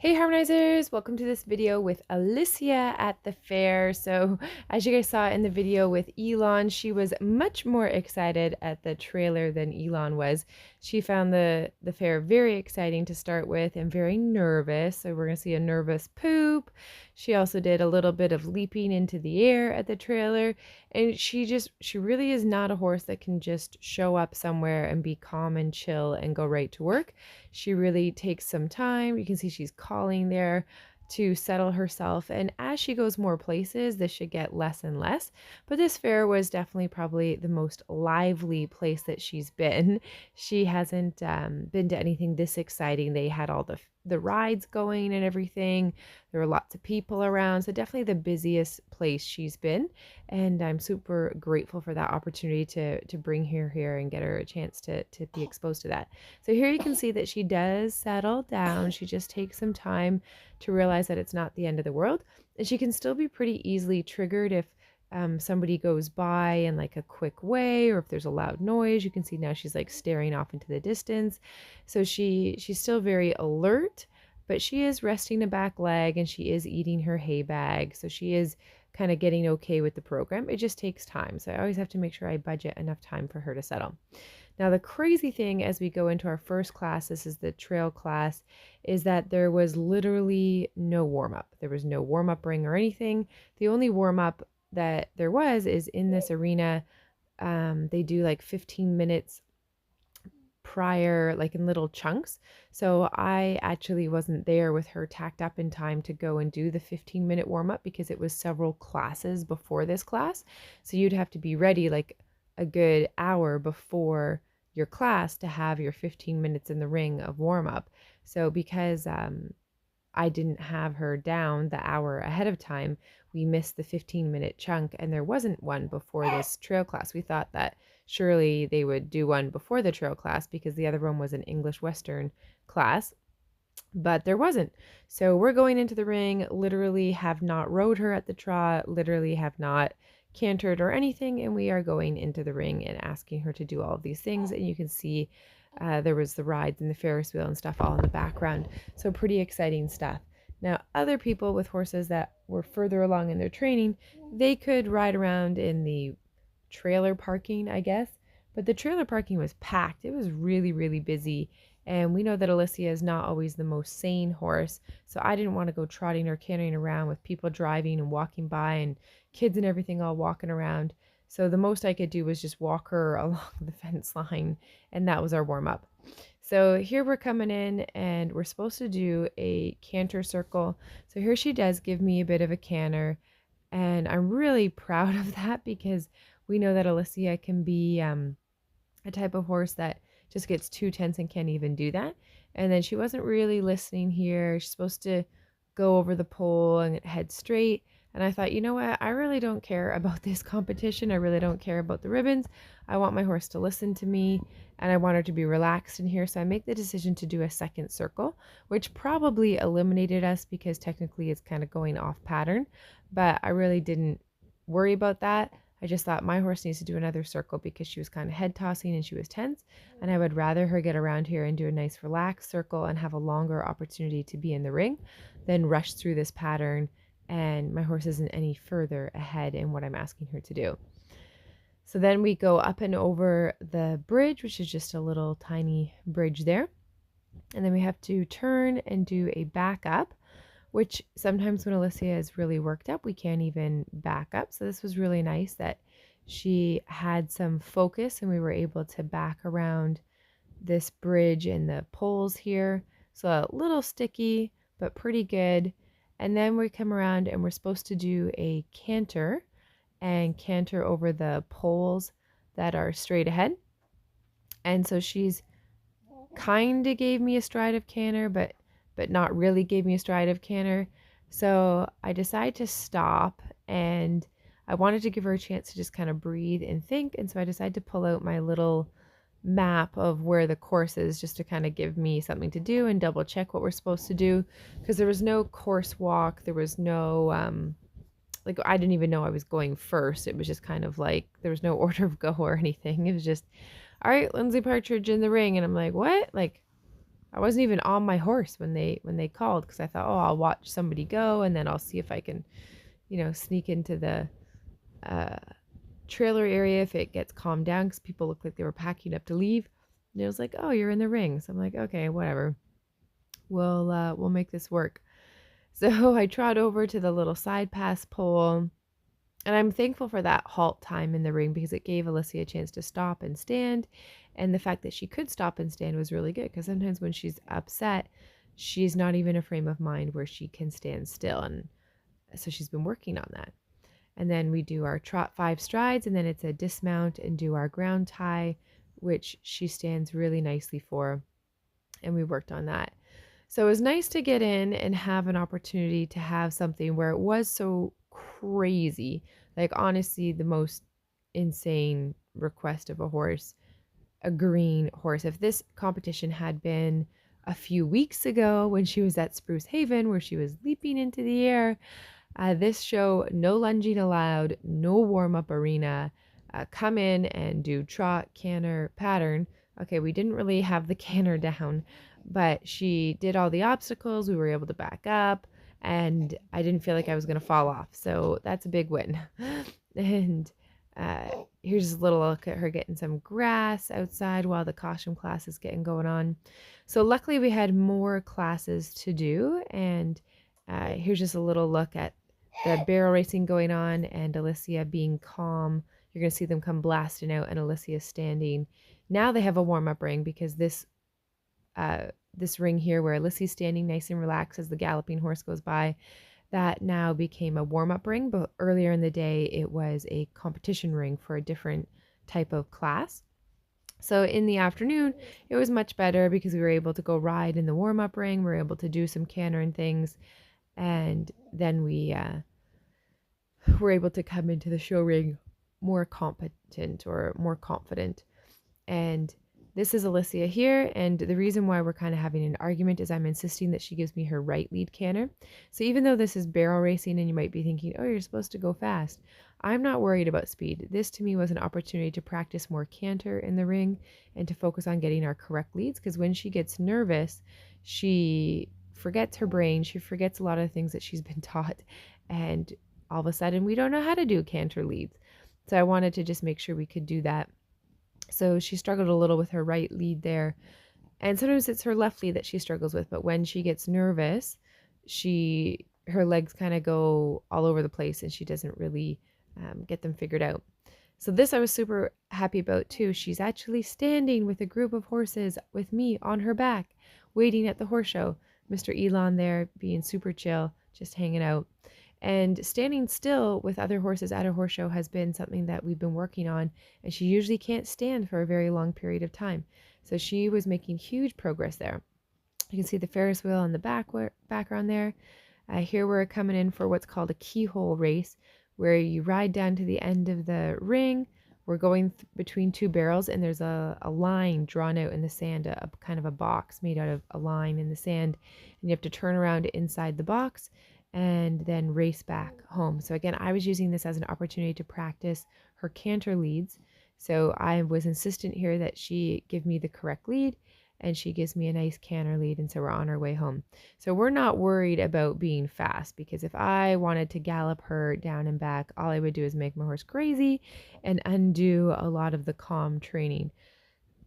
Hey Harmonizers, welcome to this video with Elysia at the fair. So as you guys saw in the video with Elon, she was much more excited at the trailer than Elon was. She found the fair very exciting to start with and very nervous. So we're going to see a nervous poop. She also did a little bit of leaping into the air at the trailer. And she really is not a horse that can just show up somewhere and be calm and chill and go right to work. She really takes some time. You can see she's calling there to settle herself. And as she goes more places, this should get less and less. But this fair was definitely probably the most lively place that she's been. She hasn't been to anything this exciting. They had all the rides going and everything. There were lots of people around. So definitely the busiest place she's been. And I'm super grateful for that opportunity to bring her here and get her a chance to be exposed to that. So here you can see that she does settle down. She just takes some time to realize that it's not the end of the world. And she can still be pretty easily triggered if somebody goes by in like a quick way, or if there's a loud noise. You can see now she's like staring off into the distance. So she's still very alert, but she is resting a back leg and she is eating her hay bag. So she is kind of getting okay with the program. It just takes time. So I always have to make sure I budget enough time for her to settle. Now, the crazy thing as we go into our first class, this is the trail class, is that there was literally no warm-up. There was no warm-up ring or anything. The only warm-up that there was is in this arena. They do like 15 minutes prior, like in little chunks. So I actually wasn't there with her tacked up in time to go and do the 15-minute warm-up because it was several classes before this class. So you'd have to be ready like a good hour before your class to have your 15 minutes in the ring of warm-up. So because I didn't have her down the hour ahead of time, we missed the 15-minute chunk, and there wasn't one before this trail class. We thought that surely they would do one before the trail class because the other one was an English Western class, but there wasn't. So we're going into the ring, literally have not rode her at the trot, literally have not cantered or anything, and we are going into the ring and asking her to do all of these things. And you can see there was the rides and the Ferris wheel and stuff all in the background. So pretty exciting stuff. Now, other people with horses that were further along in their training, they could ride around in the trailer parking, I guess. But the trailer parking was packed. It was really, really busy. And we know that Elysia is not always the most sane horse. So I didn't want to go trotting or cantering around with people driving and walking by and kids and everything all walking around. So the most I could do was just walk her along the fence line. And that was our warm up. So here we're coming in and we're supposed to do a canter circle. So here she does give me a bit of a canter. And I'm really proud of that because we know that Elysia can be a type of horse that just gets too tense and can't even do that. And then she wasn't really listening here. She's supposed to go over the pole and head straight. And I thought, you know what? I really don't care about this competition. I really don't care about the ribbons. I want my horse to listen to me and I want her to be relaxed in here. So I make the decision to do a second circle, which probably eliminated us because technically it's kind of going off pattern. But I really didn't worry about that. I just thought my horse needs to do another circle because she was kind of head tossing and she was tense. And I would rather her get around here and do a nice relaxed circle and have a longer opportunity to be in the ring than rush through this pattern and my horse isn't any further ahead in what I'm asking her to do. So then we go up and over the bridge, which is just a little tiny bridge there. And then we have to turn and do a back up, which sometimes when Elysia is really worked up, we can't even back up. So this was really nice that she had some focus and we were able to back around this bridge and the poles here. So a little sticky, but pretty good. And then we come around and we're supposed to do a canter and canter over the poles that are straight ahead. And so she's kind of gave me a stride of canter, but not really gave me a stride of canter. So I decided to stop and I wanted to give her a chance to just kind of breathe and think. And so I decided to pull out my little map of where the course is just to kind of give me something to do and double check what we're supposed to do, because there was no course walk, there was no like I didn't even know I was going first. It was just kind of like there was no order of go or anything. It was just, all right, Lindsey Partridge in the ring, and I'm like, what? Like I wasn't even on my horse when they called, because I thought, oh, I'll watch somebody go and then I'll see if I can, sneak into the uh, trailer area if it gets calmed down, because people looked like they were packing up to leave. And it was like, oh, you're in the ring. So I'm like, okay, whatever. We'll make this work. So I trot over to the little side pass pole, and I'm thankful for that halt time in the ring because it gave Elysia a chance to stop and stand. And the fact that she could stop and stand was really good, because sometimes when she's upset, she's not even a frame of mind where she can stand still. And so she's been working on that. And then we do our trot 5 strides, and then it's a dismount and do our ground tie, which she stands really nicely for. And we worked on that. So it was nice to get in and have an opportunity to have something where it was so crazy. Like, honestly, the most insane request of a horse, a green horse. If this competition had been a few weeks ago when she was at Spruce Haven, where she was leaping into the air, this show, no lunging allowed, no warm-up arena, come in and do trot, canter, pattern. Okay, we didn't really have the canter down, but she did all the obstacles. We were able to back up, and I didn't feel like I was going to fall off. So that's a big win. And here's a little look at her getting some grass outside while the costume class is getting going on. So luckily we had more classes to do, and here's just a little look at the barrel racing going on and Elysia being calm. You're going to see them come blasting out and Elysia standing. Now they have a warm-up ring, because this ring here where Elysia's standing nice and relaxed as the galloping horse goes by, that now became a warm-up ring. But earlier in the day, it was a competition ring for a different type of class. So in the afternoon, it was much better because we were able to go ride in the warm-up ring. We were able to do some canter and things. And then we were able to come into the show ring more competent or more confident. And this is Elysia here, and the reason why we're kind of having an argument is I'm insisting that she gives me her right lead canter. So even though this is barrel racing and you might be thinking, oh, you're supposed to go fast, I'm not worried about speed. This to me was an opportunity to practice more canter in the ring and to focus on getting our correct leads, because when she gets nervous, she forgets her brain, she forgets a lot of things that she's been taught, and all of a sudden we don't know how to do canter leads. So I wanted to just make sure we could do that. So she struggled a little with her right lead there. And sometimes it's her left lead that she struggles with, but when she gets nervous, her legs kind of go all over the place and she doesn't really get them figured out. So this I was super happy about too. She's actually standing with a group of horses with me on her back, waiting at the horse show. Mr. Elon there being super chill, just hanging out. And standing still with other horses at a horse show has been something that we've been working on, and she usually can't stand for a very long period of time. So she was making huge progress there. You can see the Ferris wheel on the background there. Here we're coming in for what's called a keyhole race, where you ride down to the end of the ring. We're going between 2 barrels, and there's a line drawn out in the sand, a kind of a box made out of a line in the sand, and you have to turn around inside the box and then race back home. So again, I was using this as an opportunity to practice her canter leads. So I was insistent here that she give me the correct lead, and she gives me a nice canter lead, and so we're on our way home. So we're not worried about being fast, because if I wanted to gallop her down and back, all I would do is make my horse crazy and undo a lot of the calm training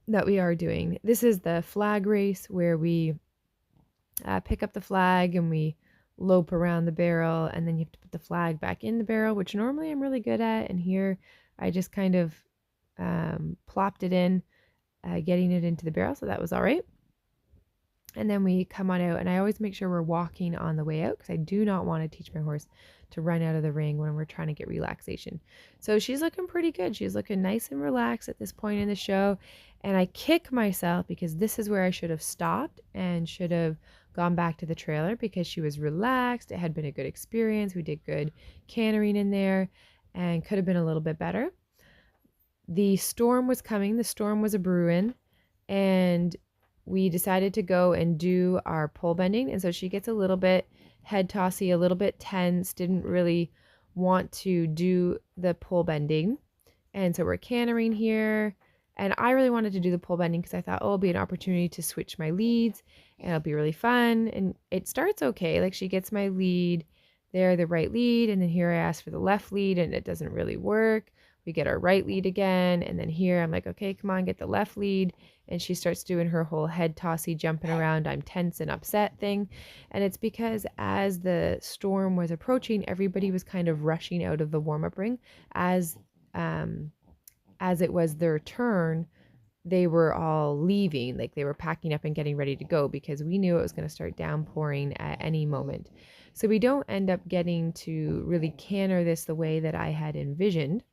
that we are doing. This is the flag race, where we pick up the flag and we lope around the barrel, and then you have to put the flag back in the barrel, which normally I'm really good at, and here I just kind of plopped it in, getting it into the barrel, so that was all right. And then we come on out, and I always make sure we're walking on the way out, because I do not want to teach my horse to run out of the ring when we're trying to get relaxation. So she's looking pretty good. She's looking nice and relaxed at this point in the show, and I kick myself because this is where I should have stopped and should have gone back to the trailer, because she was relaxed. It had been a good experience. We did good cantering in there and could have been a little bit better. The storm was coming. The storm was a brewing, and we decided to go and do our pole bending. And so she gets a little bit head tossy, a little bit tense, didn't really want to do the pole bending. And so we're cantering here. And I really wanted to do the pole bending because I thought, oh, it'll be an opportunity to switch my leads. and it'll be really fun. And it starts okay. Like she gets my lead there, the right lead, and then here I ask for the left lead and it doesn't really work. We get our right lead again, and then here I'm like, okay, come on, get the left lead. And she starts doing her whole head tossy, jumping around, I'm tense and upset thing. And it's because as the storm was approaching, everybody was kind of rushing out of the warm-up ring as um, as it was their turn. They were all leaving, like they were packing up and getting ready to go because we knew it was going to start downpouring at any moment. So we don't end up getting to really canter this the way that I had envisioned.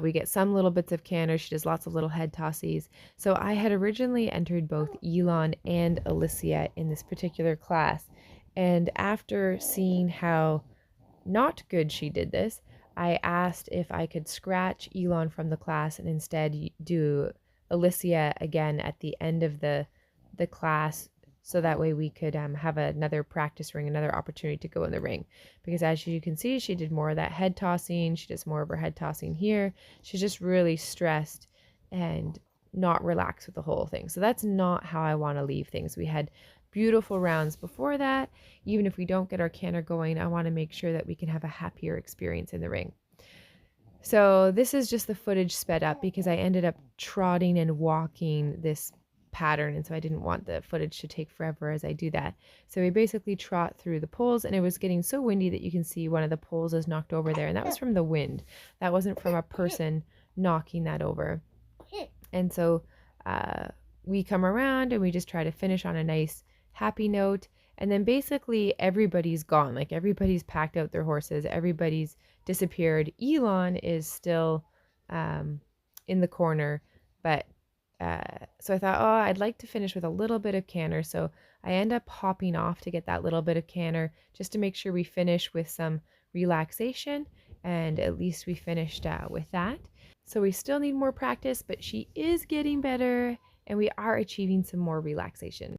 We get some little bits of canter. She does lots of little head tossies. So I had originally entered both Elon and Elysia in this particular class. And after seeing how not good she did this, I asked if I could scratch Elon from the class and instead do Elysia again at the end of the class, so that way we could have another practice ring, another opportunity to go in the ring. Because as you can see, she did more of that head tossing. She does more of her head tossing here. She's just really stressed and not relaxed with the whole thing. So that's not how I want to leave things. We had beautiful rounds before that. Even if we don't get our canter going, I want to make sure that we can have a happier experience in the ring. So this is just the footage sped up because I ended up trotting and walking this pattern, and so I didn't want the footage to take forever as I do that. So we basically trot through the poles, and it was getting so windy that you can see one of the poles is knocked over there, and that was from the wind. That wasn't from a person knocking that over. And so we come around and we just try to finish on a nice happy note, and then basically everybody's gone. Like everybody's packed out their horses, everybody's disappeared. Elon is still in the corner, but so I thought, oh, I'd like to finish with a little bit of canter. So I end up hopping off to get that little bit of canter just to make sure we finish with some relaxation, and at least we finished with that. So we still need more practice, but she is getting better and we are achieving some more relaxation.